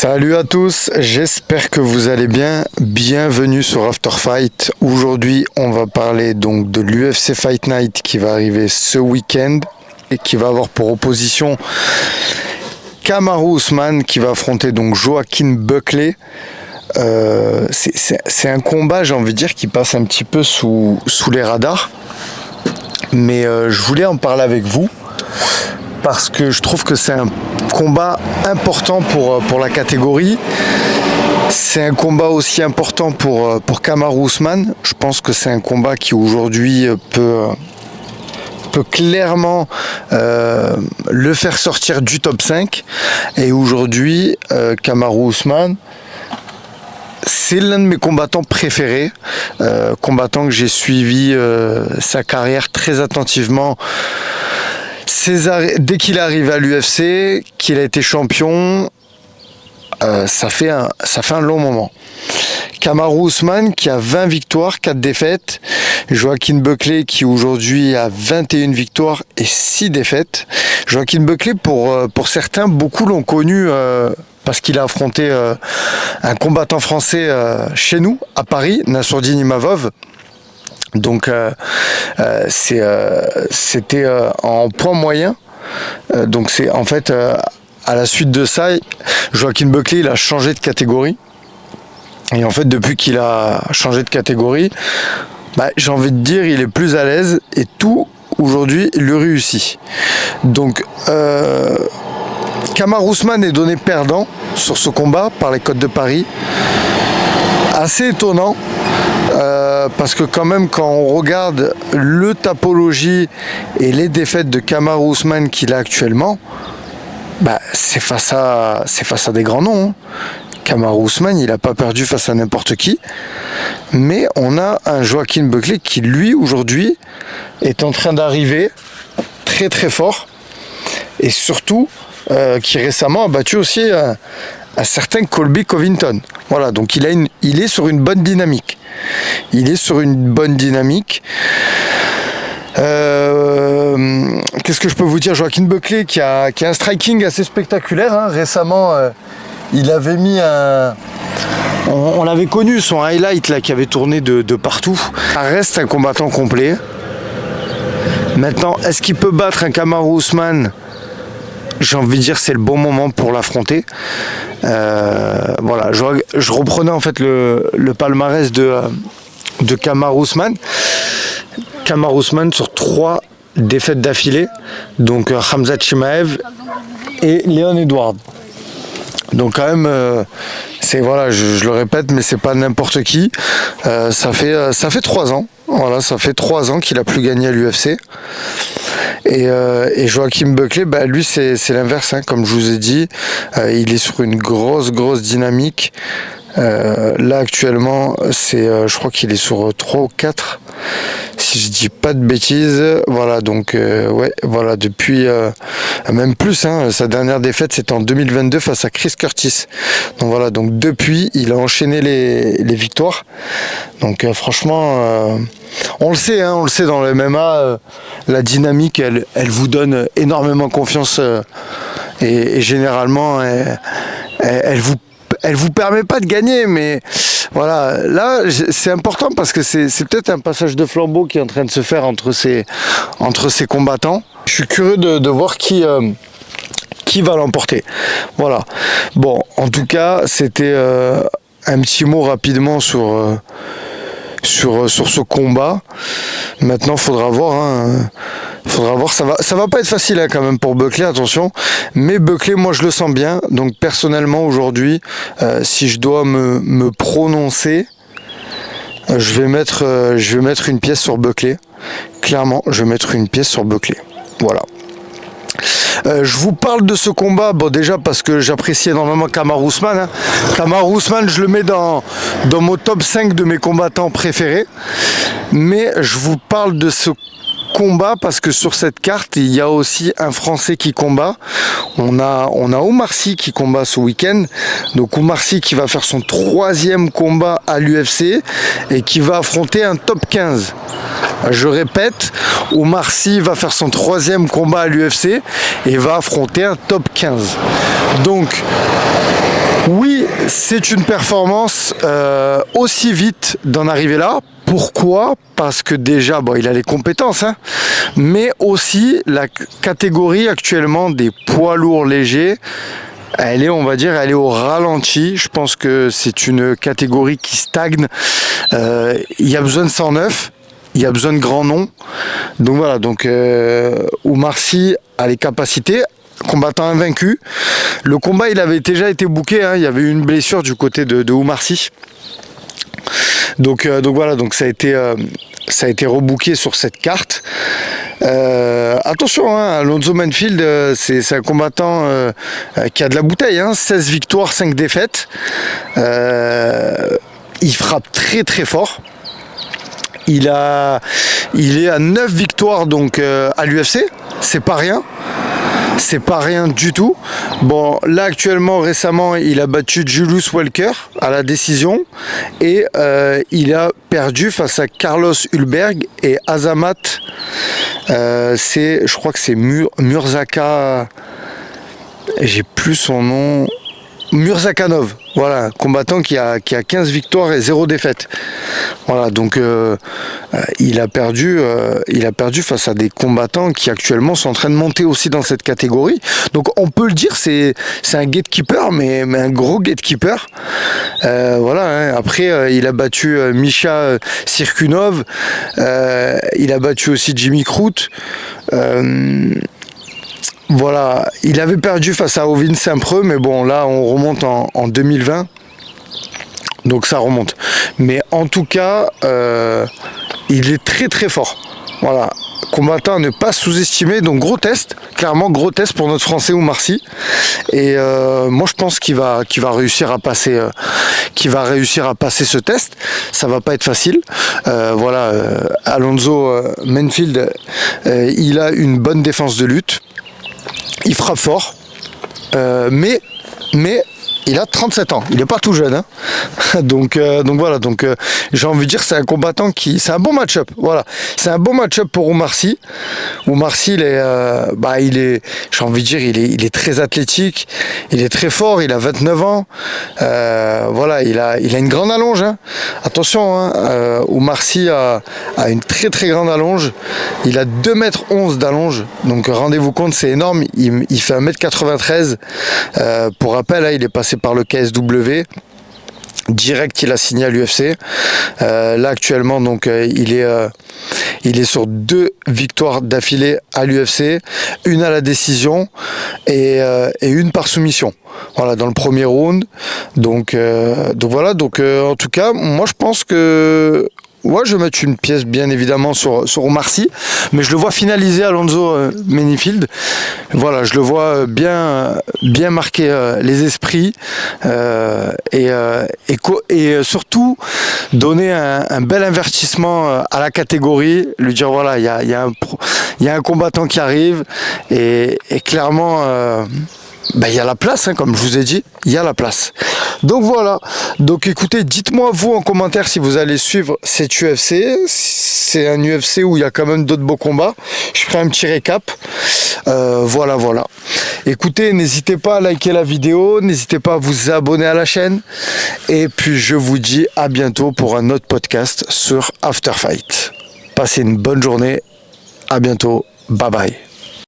Salut à tous, j'espère que vous allez bien. Bienvenue sur After Fight. Aujourd'hui, on va parler donc de l'UFC Fight Night qui va arriver ce week-end et qui va avoir pour opposition Kamaru Usman qui va affronter donc Joaquin Buckley. C'est un combat, j'ai envie de dire, qui passe un petit peu sous les radars. Mais je voulais en parler avec vous parce que je trouve que c'est un combat important pour la catégorie. C'est un combat aussi important pour Kamaru Usman. Je pense que c'est un combat qui aujourd'hui peut clairement le faire sortir du top 5. Et aujourd'hui, Kamaru Usman, c'est l'un de mes combattants préférés, combattant que j'ai suivi sa carrière très attentivement. Dès qu'il est arrivé à l'UFC, qu'il a été champion, ça fait un long moment. Kamaru Usman qui a 20 victoires, 4 défaites. Joaquin Buckley qui aujourd'hui a 21 victoires et 6 défaites. Joaquin Buckley, pour certains, beaucoup l'ont connu parce qu'il a affronté un combattant français chez nous, à Paris, Nassourdine Imavov. Donc c'était en poids moyen. Donc c'est en fait à la suite de ça, Joaquin Buckley il a changé de catégorie. Et en fait depuis qu'il a changé de catégorie, j'ai envie de dire il est plus à l'aise et tout aujourd'hui il lui réussit. Donc Kamaru Usman est donné perdant sur ce combat par les Côtes de Paris. Assez étonnant. Parce que quand même quand on regarde le tapologie et les défaites de Kamaru Usman qu'il a actuellement, c'est face à des grands noms. Hein. Kamaru Usman, il n'a pas perdu face à n'importe qui, mais on a un Joaquin Buckley qui lui aujourd'hui est en train d'arriver très très fort et surtout qui récemment a battu aussi un certain Colby Covington. Voilà, donc il est sur une bonne dynamique. Qu'est-ce que je peux vous dire? Joaquin Buckley qui a un striking assez spectaculaire. Hein. Récemment, il avait mis on l'avait connu, son highlight là, qui avait tourné de partout. Ça reste un combattant complet. Maintenant, est-ce qu'il peut battre un Kamaru Usman? J'ai envie de dire c'est le bon moment pour l'affronter. Voilà, je reprenais en fait le palmarès de Kamaru Usman. Kamaru Usman sur 3 défaites d'affilée, donc Khamzat Chimaev et Leon Edwards. Donc quand même, je le répète, mais c'est pas n'importe qui. Ça fait 3 ans. Voilà, ça fait 3 ans qu'il a plus gagné à l'UFC. Et Joaquin Buckley, lui c'est l'inverse, hein, comme je vous ai dit. Il est sur une grosse dynamique. Là actuellement, je crois qu'il est sur 3 ou 4. Si je dis pas de bêtises, voilà, donc voilà, depuis même plus, hein, sa dernière défaite c'était en 2022 face à Chris Curtis. Donc voilà, donc depuis il a enchaîné les victoires. Donc franchement, on le sait dans le MMA, la dynamique elle vous donne énormément confiance et généralement elle vous permet pas de gagner, mais voilà, là c'est important parce que c'est peut-être un passage de flambeau qui est en train de se faire entre ces combattants. Je suis curieux de voir qui va l'emporter. Voilà. Bon, en tout cas, c'était un petit mot rapidement sur ce combat. Maintenant, faudra voir. Hein. Faudra voir. Ça va pas être facile, hein, quand même pour Buckley, attention. Mais Buckley, moi, je le sens bien. Donc, personnellement, aujourd'hui, si je dois me prononcer, je vais mettre une pièce sur Buckley. Clairement, je vais mettre une pièce sur Buckley. Voilà. Je vous parle de ce combat, déjà parce que j'apprécie énormément Kamaru Usman. Hein. Kamaru Usman, je le mets dans mon top 5 de mes combattants préférés. Mais je vous parle de ce combat parce que sur cette carte, il y a aussi un Français qui combat. On a Oumar Sy qui combat ce week-end. Donc Oumar Sy qui va faire son 3e combat à l'UFC et qui va affronter un top 15. Je répète, Oumar Sy va faire son 3e combat à l'UFC et va affronter un top 15. Donc Oui, c'est une performance aussi vite d'en arriver là. Pourquoi? Parce que déjà, il a les compétences, hein, mais aussi la catégorie actuellement des poids lourds légers, elle est, on va dire, elle est au ralenti. Je pense que c'est une catégorie qui stagne. Il y a besoin de 109, il y a besoin de grands noms. Donc voilà, Oumar Sy a les capacités. Combattant invaincu. Le combat, il avait déjà été booké, hein. Il y avait eu une blessure du côté de Oumar Sy. Donc voilà, ça a été rebooké sur cette carte. Attention, hein, Alonzo Menifield, c'est un combattant qui a de la bouteille, hein, 16 victoires, 5 défaites. Il frappe très très fort. Il est à 9 victoires donc à l'UFC, c'est pas rien. C'est pas rien du tout. Bon, là actuellement, récemment, il a battu Julius Walker à la décision et il a perdu face à Carlos Hulberg et Azamat. Je crois que c'est Murzaka. J'ai plus son nom. Murzakanov, voilà, combattant qui a 15 victoires et 0 défaite. Voilà, donc il a perdu face à des combattants qui actuellement sont en train de monter aussi dans cette catégorie. Donc on peut le dire, c'est un gatekeeper, mais un gros gatekeeper. Voilà, hein. Après il a battu Misha Cirkunov, il a battu aussi Jimmy Crute. Voilà, il avait perdu face à Ovin Saint-Preux, mais bon, là, on remonte en 2020, donc ça remonte. Mais en tout cas, il est très très fort. Voilà, combattant à ne pas sous-estimer, donc gros test, clairement gros test pour notre Français Oumar Sy. Et moi, je pense qu'il va réussir à passer, ce test. Ça va pas être facile. Voilà, Alonzo Menifield, il a une bonne défense de lutte. Il frappe fort, mais il a 37 ans, il n'est pas tout jeune, hein. donc voilà, j'ai envie de dire c'est un combattant c'est un bon match-up, voilà, c'est un bon match-up pour Oumar Sy. Oumar Sy, j'ai envie de dire, il est très athlétique, il est très fort, il a 29 ans, voilà, il a une grande allonge, hein. Attention, hein, Oumar Sy a une très très grande allonge, il a 2,11 m d'allonge, donc rendez-vous compte, c'est énorme, il fait 1,93 m, pour rappel, hein, il est passé par le KSW. Direct, il a signé à l'UFC. Là actuellement, donc il est sur 2 victoires d'affilée à l'UFC, une à la décision et une par soumission. Voilà, dans le premier round. Donc voilà. En tout cas, moi je pense que je vais mettre une pièce bien évidemment sur Oumar Sy, mais je le vois finaliser Alonzo Menifield. Voilà, je le vois bien marquer les esprits et surtout donner un bel avertissement à la catégorie, lui dire voilà, il y a un combattant qui arrive et clairement il y a la place, hein, comme je vous ai dit, il y a la place. Donc voilà, donc écoutez, dites-moi vous en commentaire si vous allez suivre cet UFC. C'est un UFC où il y a quand même d'autres beaux combats. Je ferai un petit récap. Voilà. Écoutez, n'hésitez pas à liker la vidéo, n'hésitez pas à vous abonner à la chaîne. Et puis je vous dis à bientôt pour un autre podcast sur After Fight. Passez une bonne journée, à bientôt, bye bye.